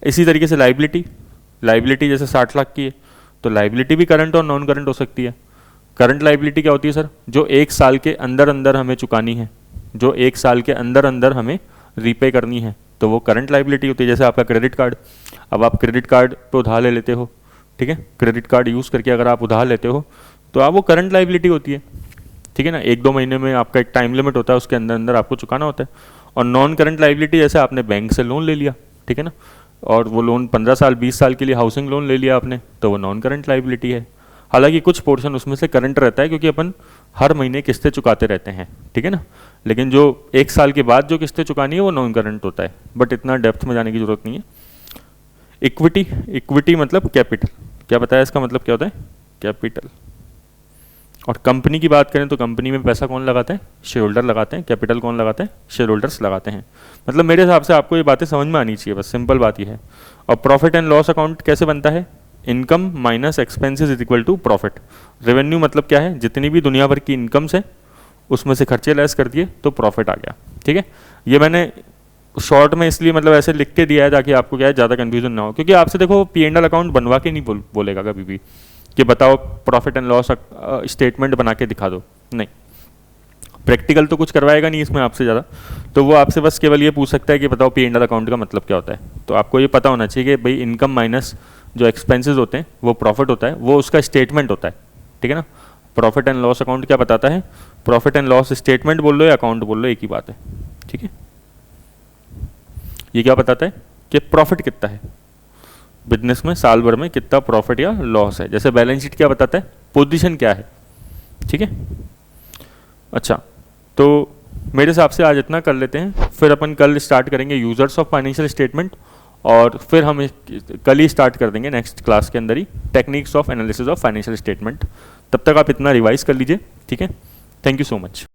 इसी तरीके से लायबिलिटी, लायबिलिटी जैसे 60 लाख की है, तो लायबिलिटी भी करंट और नॉन करंट हो सकती है। करंट लायबिलिटी क्या होती है सर, जो 1 साल के अंदर अंदर हमें चुकानी है, जो 1 साल के अंदर अंदर हमें रीपे करनी है, तो वो करंट लायबिलिटी होती है। जैसे आपका क्रेडिट कार्ड, अब आप क्रेडिट कार्ड पे उधार ले लेते हो, ठीक है, क्रेडिट कार्ड यूज़ करके अगर आप उधार लेते हो, तो आप वो करंट लायबिलिटी होती है, ठीक है ना। 1-2 महीने में आपका एक टाइम लिमिट होता है, उसके अंदर अंदर आपको चुकाना होता है। और नॉन करंट लायबिलिटी जैसे आपने बैंक से लोन ले लिया, ठीक है ना, और वो लोन 15 साल 20 साल के लिए हाउसिंग लोन ले लिया आपने, तो वो नॉन करंट लायबिलिटी है। हालांकि कुछ पोर्शन उसमें से करंट रहता है, क्योंकि अपन हर महीने किस्तें चुकाते रहते हैं, ठीक है ना। लेकिन जो 1 साल के बाद जो किस्तें चुकानी है वो नॉन करंट होता है, बट इतना डेप्थ में जाने की जरूरत नहीं है। इक्विटी, इक्विटी मतलब कैपिटल, क्या बताया इसका मतलब क्या होता है, कैपिटल। और कंपनी की बात करें तो कंपनी में पैसा कौन लगाता है, शेयर होल्डर लगाते हैं, कैपिटल कौन लगाता है, शेयर होल्डर्स लगाते हैं। मतलब मेरे हिसाब से आपको ये बातें समझ में आनी चाहिए, बस सिंपल बात ये है। और प्रॉफिट एंड लॉस अकाउंट कैसे बनता है, income minus expenses is equal to profit. Revenue मतलब क्या है, जितनी भी दुनिया भर की इनकम्स है उसमें से खर्चे लेस कर दिए तो प्रॉफिट आ गया, ठीक है। ये मैंने शॉर्ट में इसलिए मतलब ऐसे लिख के दिया है ताकि आपको क्या है ज़्यादा कन्फ्यूजन ना हो, क्योंकि आपसे देखो P&L अकाउंट बनवा के नहीं बोलेगा कभी भी कि बताओ प्रॉफिट एंड लॉस स्टेटमेंट बना के दिखा दो, नहीं। प्रैक्टिकल तो कुछ करवाएगा नहीं इसमें आपसे ज़्यादा, तो वो आपसे बस केवल ये पूछ सकता है कि बताओ P&L अकाउंट का मतलब क्या होता है। तो आपको ये पता होना चाहिए कि भाई इनकम माइनस जो एक्सपेंसेस होते हैं वो प्रॉफिट होता है, वो उसका स्टेटमेंट होता है, ठीक है ना। प्रॉफिट एंड लॉस अकाउंट क्या बताता है, प्रॉफिट एंड लॉस स्टेटमेंट बोल लो या अकाउंट बोल लो, एक ही बात है, ठीक है। ये क्या बताता है, कि प्रॉफिट कितना है, बिजनेस में साल भर में कितना प्रॉफिट या लॉस है। जैसे बैलेंस शीट क्या बताता है, पोजीशन क्या है, ठीक है। अच्छा, तो मेरे हिसाब से आज इतना कर लेते हैं, फिर अपन कल स्टार्ट करेंगे यूजर्स ऑफ फाइनेंशियल स्टेटमेंट, और फिर हम कल ही स्टार्ट कर देंगे नेक्स्ट क्लास के अंदर ही techniques of analysis of financial statement. तब तक आप इतना रिवाइज कर लीजिए, ठीक है। Thank you so much.